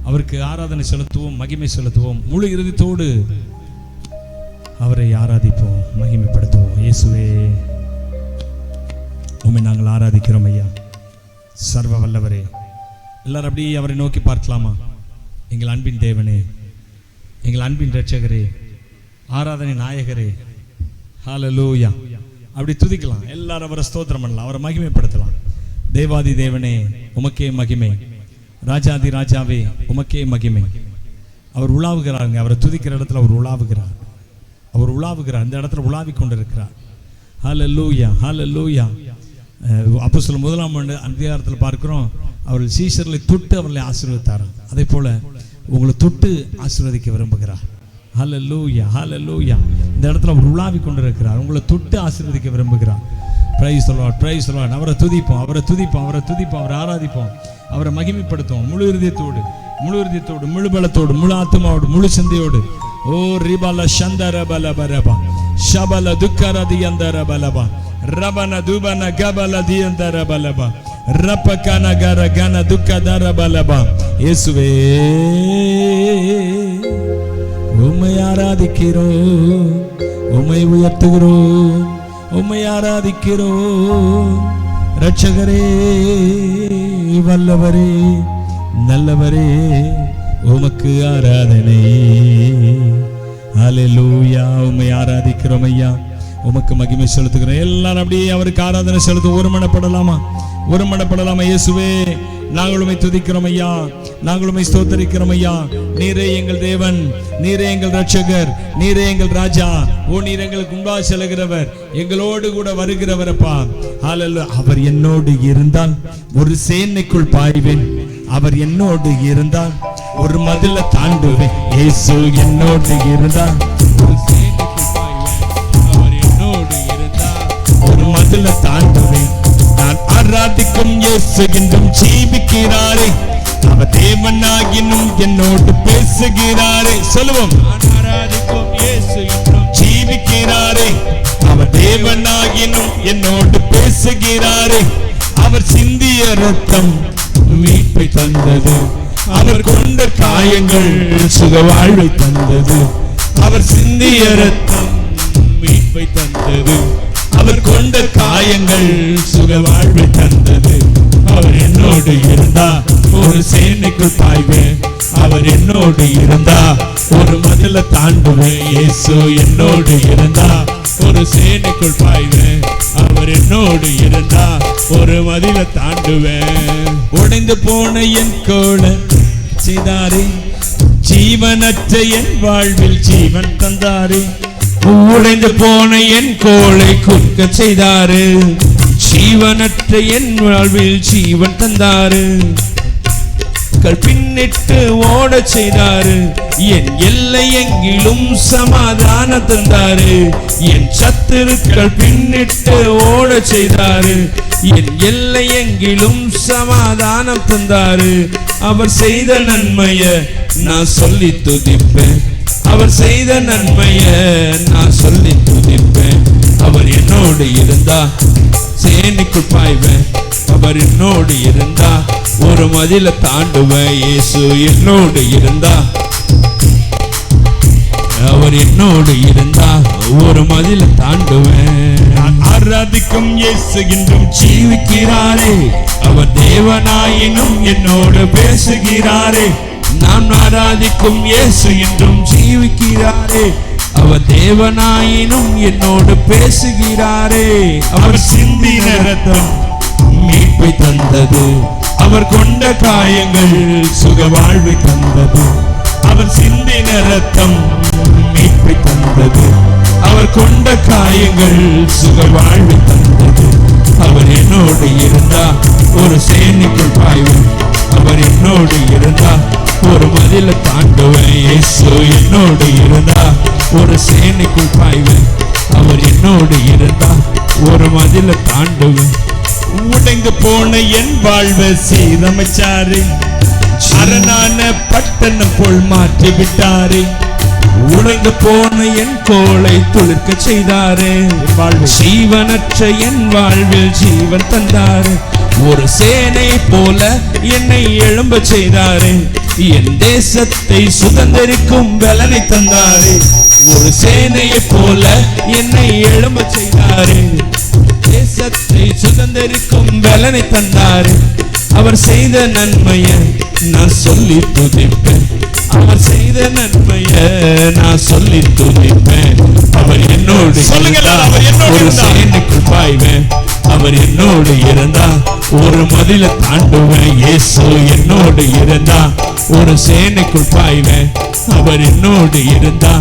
அவருக்கு ஆராதனை செலுத்துவோம், மகிமை செலுத்துவோம். முழு இறுதித்தோடு அவரை ஆராதிப்போம், மகிமைப்படுத்துவோம். இயேசுவே, உம்மை நாங்கள் ஆராதிக்கிறோம் ஐயா, சர்வ வல்லவரே. எல்லாரும் அப்படியே அவரை நோக்கி பார்க்கலாமா? எங்கள் அன்பின் தேவனே, எங்கள் அன்பின் இரட்சகரே, ஆராதனை நாயகரே, ஹல்லேலூயா. அப்படி துதிக்கலாம். எல்லாரும் அவரை ஸ்தோத்திரம் பண்ணலாம், அவரை மகிமைப்படுத்தலாம். தேவாதி தேவனே, உமக்கே மகிமை. ராஜாதி ராஜாவே, உமக்கே மகிமை. அவர் உலாவுகிறாருங்க. அவரை துதிக்கிற இடத்துல அவர் உலாவுகிறார். அவர் உலாவுகிறார், இந்த இடத்துல உலாவி கொண்டிருக்கிறார். ஹல்லேலூயா, ஹல்லேலூயா. அப்போஸ்தலர் 1 அதிகாரத்தில் பார்க்கிறோம், அவர்கள் சீஷர்களை தொட்டு அவர்களை ஆசீர்வதித்தார். அதே போல உங்களை தொட்டு ஆசீர்வதிக்க விரும்புகிறார். ஹல்லேலூயா, ஹல்லேலூயா. இந்த இடத்துல அவர் உலாவி கொண்டிருக்கிறார், உங்களை தொட்டு ஆசீர்வதிக்க விரும்புகிறார். Praise the Lord, praise the Lord. அவரை துதிப்போம், அவரை துதிப்போம், அவரை துதிப்போம், அவரை ஆராதிப்போம், அவரை மகிமைப்படுத்துவோம். முழு இருதயத்தோடு, முழு இருதயத்தோடு, முழு பலத்தோடு, முழு ஆத்மாவோடு, முழு சிந்தையோடு. ஓ ரிபல சந்தர பல பரபா ஷபல துக்கரதி அந்தர பலபா ரபன துபன கபல தியந்தர பலபா ரப்பகன கர கன துக்கதர பலபா. இயேசுவே, உம்மை ஆராதிக்கிறோம், உம்மை உயர்த்துகிறோம், உம்மை ஆராதிக்கிறோம். இரட்சகரே, வல்லவரே, நல்லவரே, உமக்கு ஆராதனை. ஹல்லேலூயா. உம்மை ஆராதிக்கிறோம் ஐயா, உமக்கு மகிமை செலுத்துகிறோம். எல்லாரும் அப்படியே அவருக்கு ஆராதனை செலுத்த ஒருமனப்படலாமா? ஒருமனப்படலாமா? இயேசுவே, நாங்கள் உம்மை துதிக்கிறோம் ஐயா, நாங்கள் உம்மை ஸ்தோத்தரிக்கிறோம் ஐயா. நீரே எங்கள் தேவன், நீரே எங்கள் இரட்சகர், நீரே எங்கள் ராஜா. ஓ, நீர் எங்களுக்கு முன்பாக செல்கிறவர், எங்களோடு கூட வருகிறவரப்பா. ஹல்லேலூயா. அவர் என்னோடு இருந்தால் ஒரு சேனைக்குள் பாய்வேன், அவர் என்னோடு இருந்தால் ஒரு மதில தாண்டுவேன். இயேசு என்னோடு இருந்தால் ஒரு சேனைக்குள் பாய்வேன், அவர் என்னோடு இருந்தால் ஒரு மதில தாண்டுவேன். நான் ஆராதிக்கும் இயேசு என்றும் ஜீவிக்கிறாரே, அவர் தேவனாகினும் என்னோடு பேசுகிறாரே. சொல்லுவோம், ஆராதிக்கும் இயேசு என்றும் ஜீவிக்கிறாரே, அவர் தேவனாகினும் என்னோடு பேசுகிறாரே. அவர் சிந்திய ரத்தம் மீட்பை தந்தது, அவர் கொண்ட காயங்கள் சுக வாழ்வை தந்தது. அவர் சிந்திய ரத்தம் மீட்பை தந்தது, அவர் கொண்ட காயங்கள் சுக வாழ்வை தந்தது. அவர் என்னோடு இருந்தா ஒரு சேனைக்குள் பாய்வேன், அவர் என்னோடு இருந்தா ஒரு மதில தாண்டுவேன். இயேசு என்னோடு இருந்தா ஒரு சேனைக்குள் பாய்வேன், அவர் என்னோடு இருந்தா ஒரு மதில தாண்டுவேன். உடைந்து போன என் கோள செய்தாரே, ஜீவனற்ற என் வாழ்வில் ஜீவன் தந்தாரே. உடைந்து போன என் கோளை குறுக்க செய்தாரு, ஜீவனற்ற என் வாழ்வில் ஜீவன் தந்தாரு. பின்னிட்டு ஓட செய்தாரு, என் எல்லை எங்கிலும் சமாதானம் தந்தாரு. என் சத்துருக்கள் பின்னிட்டு ஓட செய்தாரு, என் எல்லை எங்கிலும் சமாதானம் தந்தாரு. அவர் செய்த நன்மைய நான் சொல்லி துதிப்பேன், அவர் செய்த நன்மைய நான் சொல்லி துதிப்பேன். அவர் என்னோடு இருந்தா சேனைக்குள் பாய்வேன், அவர் என்னோடு இருந்தா ஒரு மதில தாண்டுவேன். இயேசு என்னோடு இருந்தா, அவர் என்னோடு இருந்தா ஒரு மதில தாண்டுவேன். நான் ஆராதிக்கும் இயேசு என்றும் ஜீவிக்கிறாரே, அவர் தேவனாயினும் என்னோடு பேசுகிறாரே. நான் ஆராதிக்கும் இயேசு என்றும் ஜீவிக்கிறாரே, அவர் தேவனாயினும் என்னோடு பேசுகிறாரே. அவர் சிந்தின ரத்தம் மீட்பை தந்தது, அவர் கொண்ட காயங்கள் சுக வாழ்வை தந்தது. அவர் சிந்தின ரத்தம் மீட்பை தந்தது, அவர் கொண்ட காயங்கள் சுக வாழ்வை தந்தது. அவர் என்னோடு இருந்தா ஒரு சேனைக்குள் பாய்வேன், அவர் என்னோடு இருந்தா ஒரு மதில தாண்டுவேன். இயேசு என்னோடு இருந்தா ஒரு சேனைக்குள் பாய்வேன், அவர் என்னோடு இருந்தா ஒரு மதில தாண்டுவேன். உடைந்து போன என் வாழ்வை சீரமைச்சாரு, அரணான பட்டணம் போல் மாற்றி விட்டாரு. உடைந்து போன என் கோளை துளிர்க்க செய்தாரு, ஜீவனற்ற என் வாழ்வில் ஜீவன் தந்தாரு. ஒரு சேனை போல என்னை எழும்ப செய்தாரு, என் தேசத்தை சுதந்தரிக்கும் பலனை தந்தாரே. ஒரு சேனையை போல என்னை எழும்ப செய்தாரே. தேசத்தை சுதந்தரிக்கும் பலனை தந்தாரே. அவர் செய்த நன்மையை நான் சொல்லி துதிப்பேன். அவர் செய்த நன்மையை நான் சொல்லி துதிப்பேன். அவர் என்னோடு ஒரு சேனைக்குள் பாய்வேன். அவர் என்னோடு இருந்தா ஒரு மதில தாண்டுவேன். இயேசு என்னோடு இருந்தா ஒரு சேனைக்குள் பாய்வேன். அவர் என்னோடு இருந்தா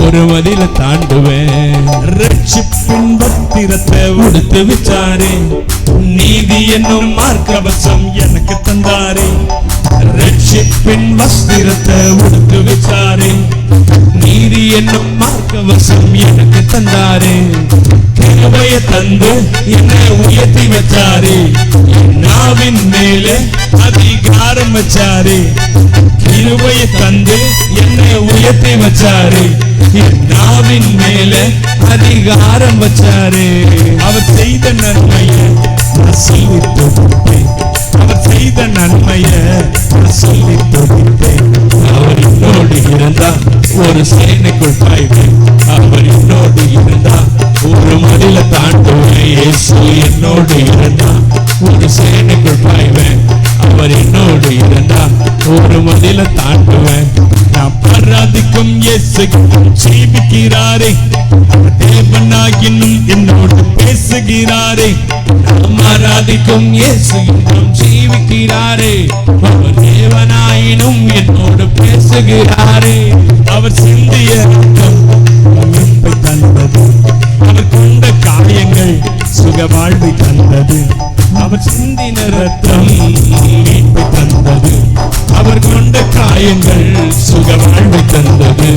ஒரு மதில தாண்டுவேன். ரட்சிப்பின் வஸ்திரத்தை உடுத்து வச்சாரே. நீதி என்னும் மார்க்கவசம் எனக்கு தந்தாரே. ரட்சிப்பின் வஸ்திரத்தை உடுத்து வச்சாரே. நீதி என்னும் மார்க்கவசம் எனக்கு தந்தாரே. கிருபையை தந்து என்னை உயர்த்தி வச்சாரே. நாவின் மேலே அதிகாரம் வச்சாரே. கிருபையை தந்து என்னை உயர்த்தி வச்சாரே. நாவின் மேலே அதிகாரம் வச்சாரே. அவர் செய்த நன்மையை நான் சொல்லி துதிப்பேன். அவர் செய்த நன்மையை நான் சொல்லி துதிப்பேன். அவர் என்னோடு இருந்தா ஒரு சேனைக்குள் பாய்வேன். அவர் என்னோடு இருந்தா ஒரு மதில தாண்டுவேன். இயேசு என்னோடு இருந்தா ஒரு சேனைக்குள் பாய்வேன். அவர் என்னோடு இருந்தா ஒரு மதில தாண்டுவேன். நாம் ஆராதிக்கும் இயேசு ஜீவிக்கிறாரே. தேவனாயினும் என்னோடு பேசுகிறாரே. நாம் ஆராதிக்கும் இயேசு இன்னும் ஜீவிக்கிறாரே. அவர் தேவனாயினும் என்னோடு பேசுகிறாரே. அவர் சிந்திய ரத்தம் மீட்பை தந்தது. அவர் கொண்ட காயங்கள் சுக வாழ்வை தந்தது. அவர் சிந்தின ரத்தம் மீட்பை தந்தது. அவர் கொண்ட காயங்கள் சுக வாழ்வை தந்தது.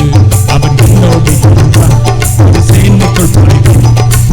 அவர் என்னோடு இருந்தார் ஒரு சேனைக்குள் பாய்வேன்.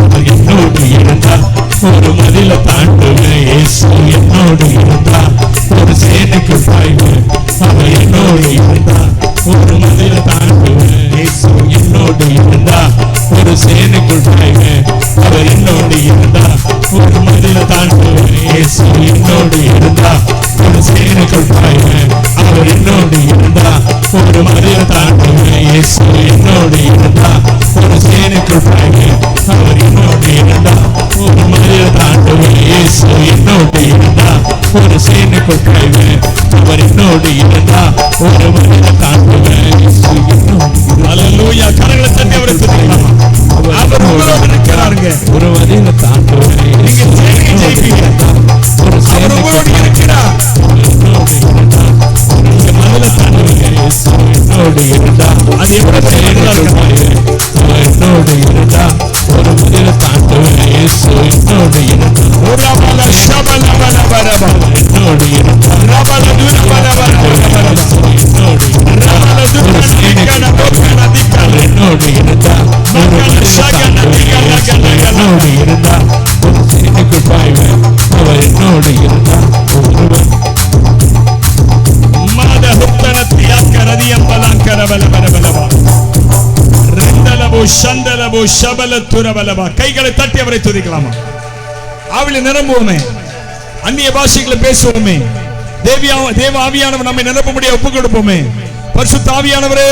அவர் என்னோடு இருந்தார் ஒரு மதில தாண்டுவேன். இயேசு என்னோடு இருந்தார் ஒரு சேனைக்குள் பாய்வேன். அவர் என்னோடு இருந்தார் ஒரு மதில தாண்டுவேன். இயேசு என்னோடு இருந்தார் ஒரு சேனைக்குள் பாய்வேன். அவர் என்னோடு இருந்தார் ஒரு மதில தாண்டுவேன். இயேசு என்னோடு இருந்தார் ஒரு சேனைக்குள் பாய்வேன். அவர் என்னோடு இருந்தார் ஒரு மதில தாண்டுவேன். இயேசு என்னோடு இருந்தார் ஒரு சேனைக்குள் பாய்வேன். அவர் என்னோடு இருந்தார் ஒரு மதில தாண்டுவேன். இயேசு என்னோடு இருந்தார் ஒரு சேனைக்குள் பாய்வேன். அவர் என்னோடு இருந்தார் ஒரு மதில தாண்டுவேன். இயேசு என்னோடு. அல்லேலூயா. கரங்களை தட்டி அவரை துதிக்கலாமா? அவர் உங்களோடு இருக்கிறாருங்க. ஒரு மதில தாண்டுவேன். நீங்க ஜெயிப்பீங்க. ஒரு அவர் உங்களோடு இருக்கிறார். என்னோடு இருந்தார் நீங்க மதில தாண்டுவேன். இயேசு என்னோடு இருந்தார். அது எப்படி என்னோடு இருந்தா ஒரு மதில தாண்டுவேன். இயேசு என்னோடு இருந்தா ரபல ஷபல பலபரப என்னோடு இருந்தா ரபல துரபலபரப என்னோடு ரபல துரபலபரப என்னோடு இருந்தா ஒரு மதில தாண்டுவேன். என்னோடு இருந்தா ஒரு சேனைக்குள் பாய்வேன். அவர் என்னோடு இருந்தா ஒருவன் மாத ஹுத்தனத்தியா கரதியம் பலாங்கர பலபரபலப ரெண்டலபோ சந்தலபோ ஷபல துரபலப. கைகளை தட்டி அவரை துதிக்கலாமா? ஆவில நிரம்புவோமே. அந்நிய பாஷைகளை பேசுவோமே. தேவ ஆவியானவர் நம்மை நிரப்ப முடிய ஒப்பு கொடுப்போமே. பரிசுத்த ஆவியானவரே,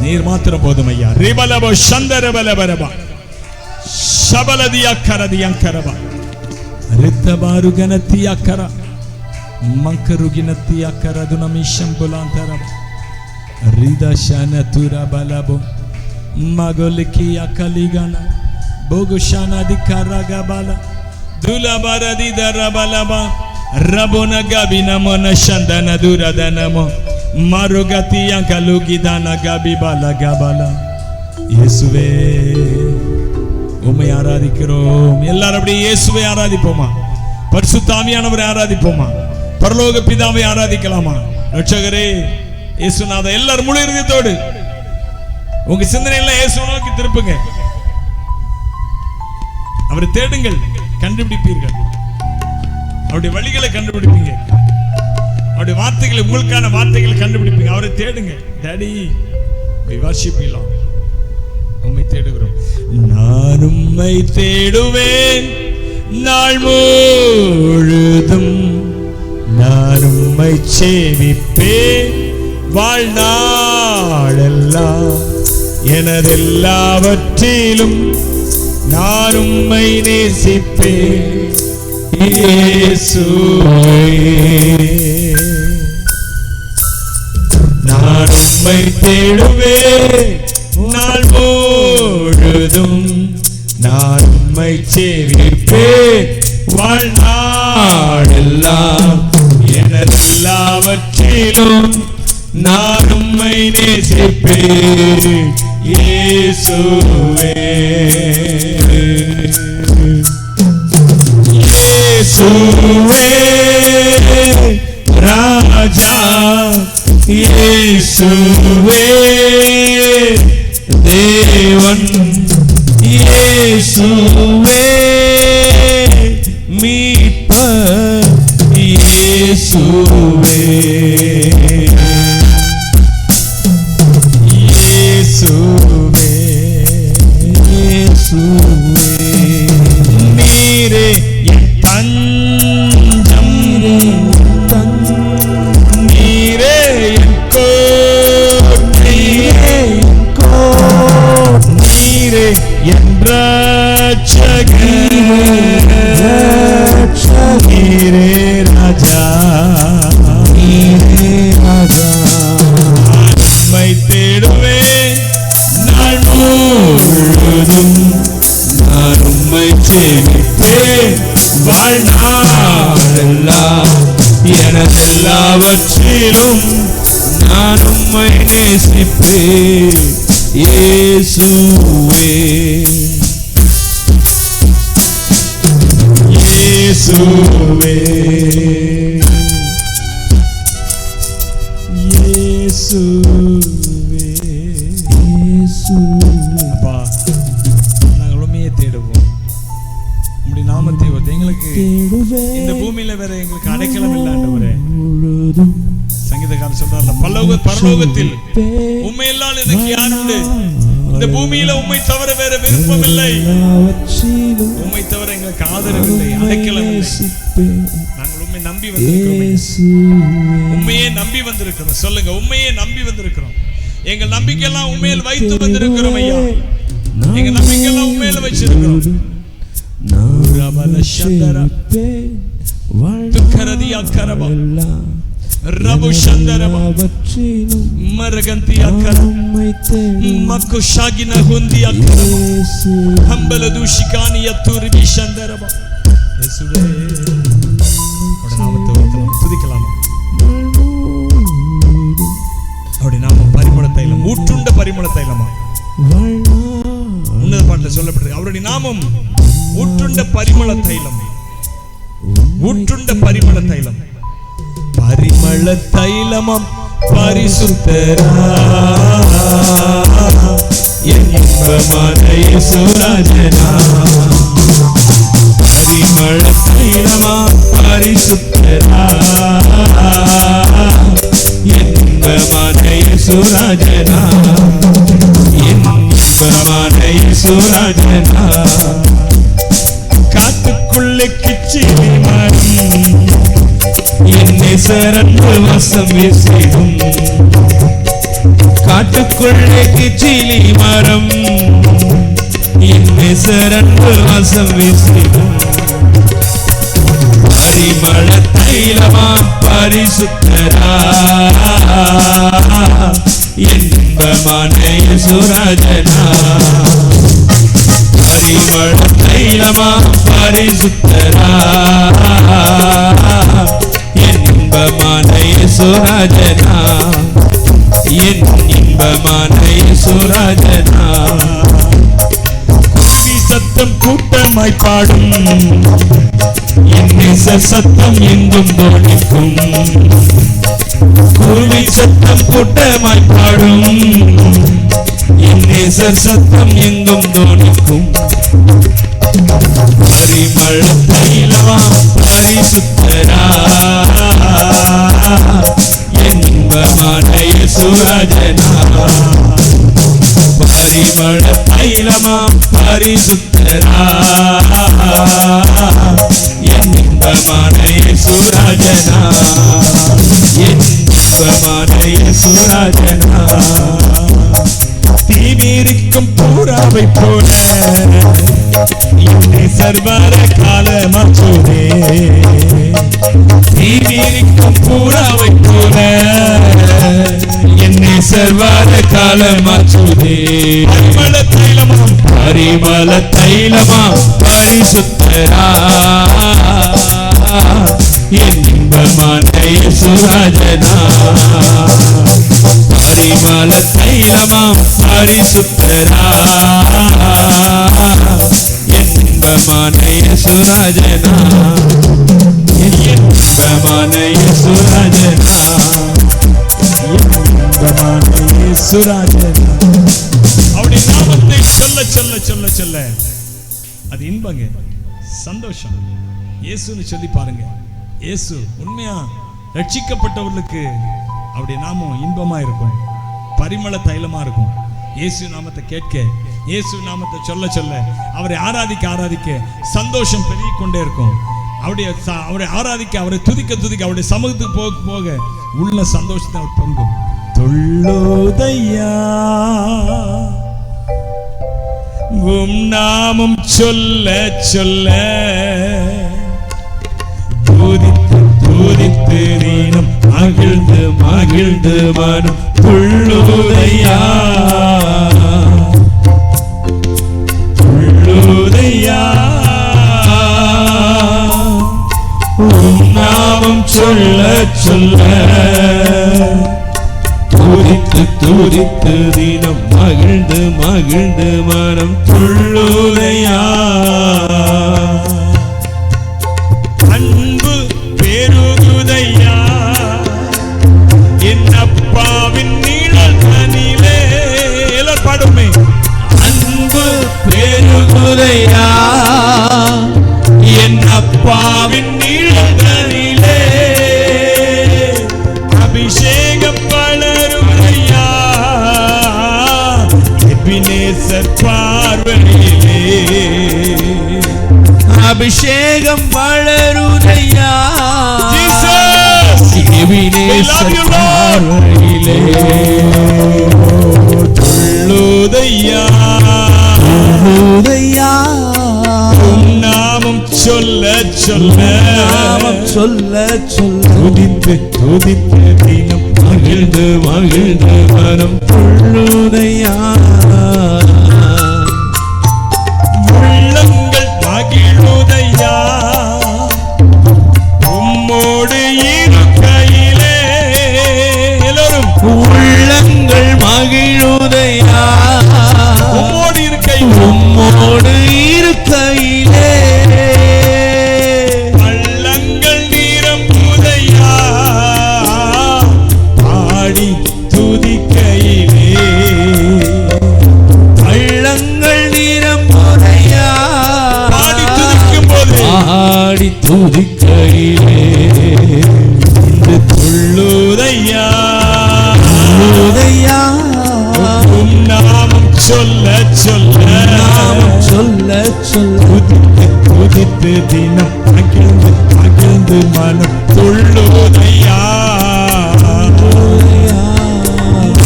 நீர் மாத்திரம் போதும் ஐயா. ரிபலபோ சந்தரபலபரப ஷபலதியா கரதியங்கரப ரித்தபாருகனத்தியா கர ಮಂಕರುಗಿನತ್ತಿಯ ಕರದುನಮಿಶಂಬುಲಾಂತರ ರಿದಶನ ತುರಬಲಬೋ ಮಗೊಲಿಕಿಯ ಕಲಿಗನ ಬೋಗುಶನ ದಿಕರಗಬಲ ದುಲಬರದಿ ದರಬಲಬ ರಬುನ ಗಬಿನ ಮನ ಶಂದನ ದುರದನಮೋ ಮರುಗತಿಯ ಕಲುಗಿದನ ಗಬಿ ಬಲ ಗಬಲ. இயேசுவே உம்மை ஆராதிக்கிறோம். எல்லாரும் அப்படியே இயேசுவை ஆராதிப்போமா? பரிசுத்த ஆவியானவரை ஆராதிப்போமா? பரலோக பிதாவை ஆராதிக்கலாமா? ரட்சகரே இயேசுநாத, எல்லாரும் முழு இருதயத்தோடு உங்க சிந்தனையெல்லாம் இயேசுவை நோக்கி திருப்புங்க. அவரை தேடுங்கள், கண்டுபிடிப்பீர்கள். அவருடைய வழிகளை கண்டுபிடிப்பீங்க. அவருடைய வார்த்தைகளை, உங்களுக்கான வார்த்தைகளை கண்டுபிடிப்பீங்க. அவரை தேடுங்க. Daddy we worship you Lord. உம்மை தேடுகிறோம். நான் உம்மை தேடுவேன், நாள் முழுதும் நான் உம்மை சேவிப்பேன். வாழ்நாளெல்லாம் எனதெல்லாவற்றிலும் நான் உம்மை நேசிப்பேன். இயேசுவே நான் உம்மை தேடுவேன். நாள் முழுதும் நான் உம்மை சேவிப்பேன். வாழ்நாளெல்லாம் எனதெல்லாவற்றிலும் நான் உம்மை நேசிப்பேன். இயேசுவே இயேசுவே ராஜா, இயேசுவே தேவன், இயேசுவே மீட்பர், இயேசுவே இயேசுவே இயேசுவே நீரே என் தஞ்சம், நீரே என் கோட்டை, நீரே என் ரட்சகர், நீரே ராஜா, நீரே ராஜா. உம்மை தேடுவேன் நாள் முழுதும் நான் உம்மை சேவிப்பேன். வாழ்நாளெல்லாம் எனதெல்லாவற்றிலும் நான் உம்மை நேசிப்பேன். இயேசுவே இயேசுவே இயேசுவே அப்பா, நாங்கள் உண்மையை தேடுவோம். உம்முடைய நாமத்தை எங்களுக்கு இந்த பூமியில வேற எங்களுக்கு அடைக்கலம் இல்லை ஆண்டவரே. சங்கீதக்காரன் சொல்றார்ல, பரலோகத்தில் உம்மை எல்லாம் எனக்கு யார் உண்டு? இந்த பூமியில உம்மை தவிர வேற விருப்பம் இல்லை. உம்மை தவிர எங்களுக்கு ஆதரவு இல்லை, அடைக்கலம் இல்லை. நாங்கள் உம்மை நம்பி வந்திருக்கிறோம். உண்மையே நம்பி வந்திருக்கிறோம். சொல்லுங்க, உண்மையே நம்பி வந்திருக்கிறோம். எங்கள் நம்பிக்கையெல்லாம் உண்மையில் வைத்து வந்திருக்கிறோம் ஐயா. எங்க நம்பிக்கையெல்லாம் உண்மையில வச்சிருக்கிறோம். ரபு சந்தரபா மரகந்தி அக்கரம் மக்கு ஷாகின ஹுந்தி அக்கரம் ஹம்பல துஷிகானி யத்துரிபி சந்தரபா. இயேசுவே உம்முடைய நாமத்தை துதிக்கலாமா? அவருடைய நாமம் பரிமள தைலம், ஊற்றுண்ட பரிமள தைலமா. உன்னத பாட்டில் சொல்லப்பட்டிருக்கு, அவருடைய நாமம் ஊற்றுண்ட பரிமள தைலம், ஊற்றுண்ட பரிமள தைலம். பரிமள தைலமாம் பரிசுத்தரா இன்பமான இயேசுராஜனா. பரிமள தைலமாம் பரிசுத்தரா இன்பமான இயேசுராஜனா, இன்பமான இயேசுராஜனா. காட்டுக்குள்ளே கிச்சிலி மரம் என்னை சரண்டு வசம் வீசிடும். காட்டுக்குள்ளே கிச்சிலி மரம் என்னை சரண்டு வசம் வீசிடும். பரிமள தைலமா பரிசுத்தரா இன்பமான இயேசுராஜனா. பரிமள தைலமா பரிசுத்தரா இன்பமான இயேசுராஜனா, என் இன்பமான இயேசுராஜனா. குருவி சத்தம் கூட்டமாய் பாடும், என் நேசர் சத்தம் எங்கும் தோணிக்கும். குருவி சத்தம் கூட்டமாய் பாடும், என் நேசர் சத்தம் எங்கும் தோணிக்கும். பரிமள தைலமா பரிசுத்தரா இன்பமான இயேசுராஜனா. பரிமள தைலமாம் பரிசுத்தரா என் இன்பமான இயேசுராஜனா என் இன்பமான இயேசுராஜனா தீவிரிக்கும் பூராவை போல என்னை சர்வர காலமாச்சுதே தீவிரிக்கும் பூராவை போல என்னை சர்வர காலமாச்சுதே பரிமள தைலமாம் பரிசுத்தரா என் இன்பமான இயேசுராஜனா பரிமள தைலமாம் பரிசுத்தரா என் இன்பமான இயேசுராஜனா என் இன்பமான இயேசுராஜனா இன்பமான இயேசுராஜனா அவருடைய நாமத்தை சொல்ல சொல்ல சொல்ல சொல்ல அது இன்பங்க, சந்தோஷம். இயேசுன்னு சொல்லி பாருங்க. இயேசு உண்மையா ரட்சிக்கப்பட்டவர்களுக்கு அவருடைய நாமம் இன்பமா இருக்கும், பரிமள தைலமா இருக்கும். இயேசு நாமத்தை கேட்க, இயேசு நாமத்தை சொல்ல சொல்ல, அவரை ஆராதிக்க ஆராதிக்க சந்தோஷம் பெருகிக் கொண்டே இருக்கும். அவரை ஆராதிக்க, அவரை துதிக்க துதிக்க, அவருடைய சமூகத்துக்கு போக போக உள்ள சந்தோஷத்தை அவர் பொங்கும். துள்ளோதையா உம் நாமம் சொல்ல சொல்ல துதித்து துதித்து நீனம் மகிழ்ந்து மகிழ்ந்து மனம் துள்ளோதையா துள்ளோதையா உம் நாமம் சொல்ல சொல்ல துதித்து துதித்து தினம் மகிழ்ந்து மகிழ்ந்து மனம் துள்ளுதையா அன்பு பெருகுதையா என் அப்பாவின் நீழல் தனிலே பாடுமே. அன்பு பெருகுதையா என் அப்பாவின் நீழல் தனிலே அபிஷேகம் வளருதையா எபினேசர் பார்வையிலே அபிஷேகம் வளருதையா எபினேசர் பார்வையிலே துள்ளுதையா துள்ளுதையா நாமம் சொல்ல சொல்ல நாமம் சொல்ல சொல்ல துதித்து துதித்து தினம் மகிழ்ந்து மகிழ்ந்து மனம் துள்ளுதையா உள்ளங்கள் மகிழுதையா உம்மோடு இருக்கையிலே எல்லோரும் உள்ளங்கள் மகிழுதையா உம்மோடு இருக்கையிலே உம்மோடு இருக்கையிலே பள்ளங்கள் நிரம்புதையா பாடி துதிக்கையிலே பள்ளங்கள் நிரம்புதையா பாடி துதிக்கும் போது பாடி துதிக்கையிலே இந்த துள்ளுதையா துள்ளுதையா உம் நாமம் சொல்ல சொல்ல நாமம் சொல்ல சொல்ல துதித்து துதித்து தினம் மகிழ்ந்து மகிழ்ந்து மனம் துள்ளுதையா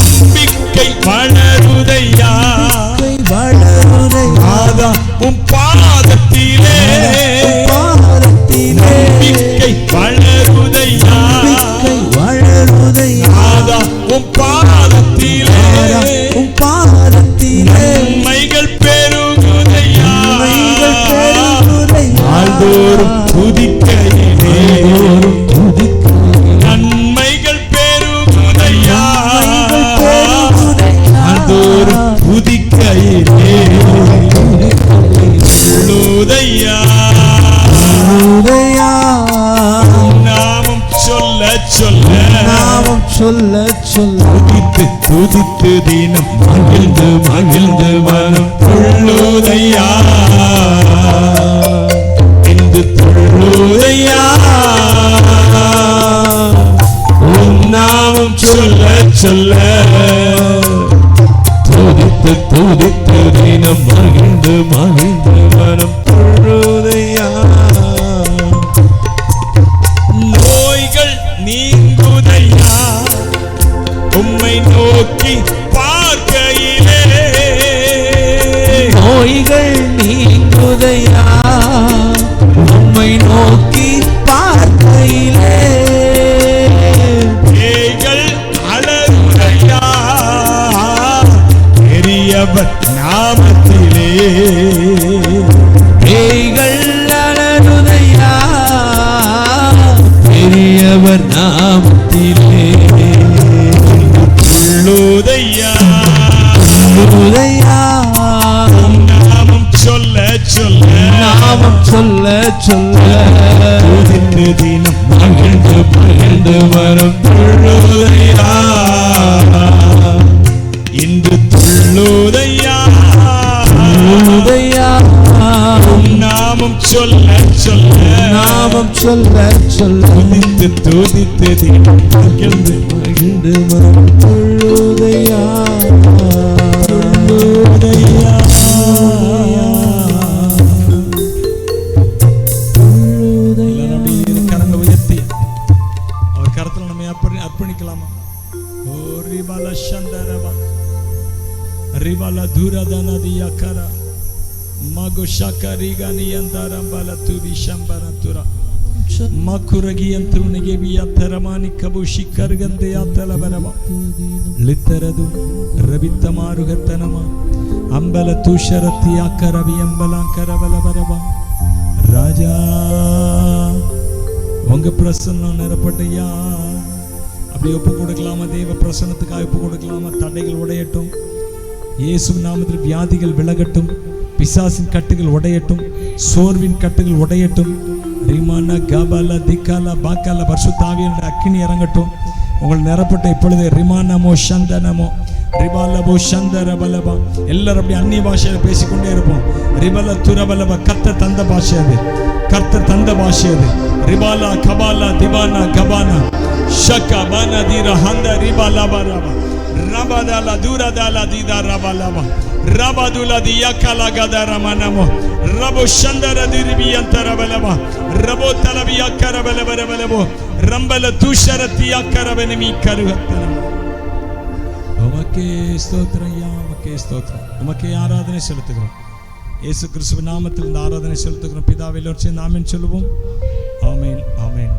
நம்பிக்கை வளருதையா வளருதையா உம் பாதத்திலே நம்பிக்கை வளருதையா வளருதையா உம் பாதத்திலே உம் பாதத்திலே நன்மைகள் பெருகுதையா ஆழ்தோறும் துதிக்கையிலே நன்மைகள் பெருகுதையா ஆழ்தோறும் துதிக்கையிலே துள்ளுதையா நாமம் சொல்ல சொல்ல நாமம் சொல்ல சொல்ல துதித்து துதித்து தினம் மகிழ்ந்து மகிழ்ந்து மனம் துள்ளுதையா இந்த துள்ளுதையா உம் நாமம் சொல்ல சொல்ல துதித்து துதித்து தினம் மகிழ்ந்து மகிழ்ந்து மனம் தொழுதையா. நோய்கள் நீங்குதையா உம்மை நோக்கி பார்க்கையிலே. நோய்கள் நீங்குதையா உம்மை நோக்கி பார்க்கையிலே. பேய்கள் அலறுதையா பெரியவர் நாமத்திலே. பேய்கள் அலறுதையா பெரியவர் நாமத்திலே. துள்ளுதையா துள்ளுதையா நாமம் சொல்ல சொல்ல. நாமம் சொல்ல சொல்ல. துதித்து தினம் மகிழ்ந்து மகிழ்ந்து வரும் துள்ளுதையா. இன்று துள்ளுதையா துள்ளுதையா நாமம் சொல்ல சொல்ல. நாமம் சொல்ல சொல்ல. துதித்து துதித்து தினம் மகிழ்ந்து மகிழ்ந்து வரும் துள்ளுதையா. துள்ளுதையா. எல்லாரும் அப்படியே கரங்களை உயர்த்தி அவர் கரத்துல நம்ம அர்ப்பணிக்கலாமா? ஓ ரிபால சந்தரபா ரிபால தூரதனதியா கரா மகு ஷக்கரிகனி அந்தரம்பல துவி ಶಂಬರತುರ ಮಕುರಗಿಯಂತುನಿಗೆ ಬಿಯತ್ತರಮಾನಿ ಕಬುಶಿ ಕರ್ಗಂದೆ ಆತಲಬರವ ಲಿತ್ತರದು ರಬಿತ್ತ ಮಾರುಗತ್ತನಮ ಅಂಬಲ ತುಷರತಿ ಅಕ್ಕರವಿ ಅಂಬಲಾಂಕರಬಲಬರವ ராஜா உங்க பிரசன்னம் நிரப்பட்டையா. அப்படி ஒப்பு கொடுக்கலாமா? தேவ பிரசன்னத்துக்காக ஒப்பு கொடுக்கலாமா? தடைகள் உடையட்டும், இயேசு நாமத்தில் வியாதிகள் விலகட்டும், பிசாசின் கட்டுகள் உடையட்டும், சோர்வின் கட்டுகள் உடையட்டும். ரிமான கபல திக்கால பாக்கால பரிசுத்த ஆவியானவருடைய அக்கினி இறங்கட்டும். உங்கள் நிரப்பட்ட இப்பொழுது ரிமானமோ சந்தனமோ ரிபாலபோ சந்தரபலபா. எல்லாரும் அப்படி அந்நிய பாஷையில பேசிக்கொண்டே இருப்போம். ரிபல துரபலபா. கர்த்தர் தந்த பாஷை அது, கர்த்தர் தந்த பாஷை அது. ரிபாலா கபாலா திவானா கபானா ஷக்கா பானா தீர ஹந்த ரிபாலபா ரபா ரபதாலா தூரதாலா தீதா ரபாலபா ரபதுலா தியக்கலா கதரமனமோ ரபோ சந்தர திரிபியந்தரபலபா ரபோ தலபியக்கரபலபரபலபோ ரம்பல துஷரத்தி அக்கரபனமி கருகத்தனம். உமக்கே ஸ்தோத்திரம் ஐயா, உமக்கே ஸ்தோத்திரம். உமக்கே ஆராதனை செலுத்துகிறோம். இயேசு கிறிஸ்துவின் நாமத்தில் இந்த ஆராதனை செலுத்துகிறோம். பிதாவே, எல்லோரும் சேர்ந்து ஆமென் சொல்லுவோம். ஆமென், ஆமென்.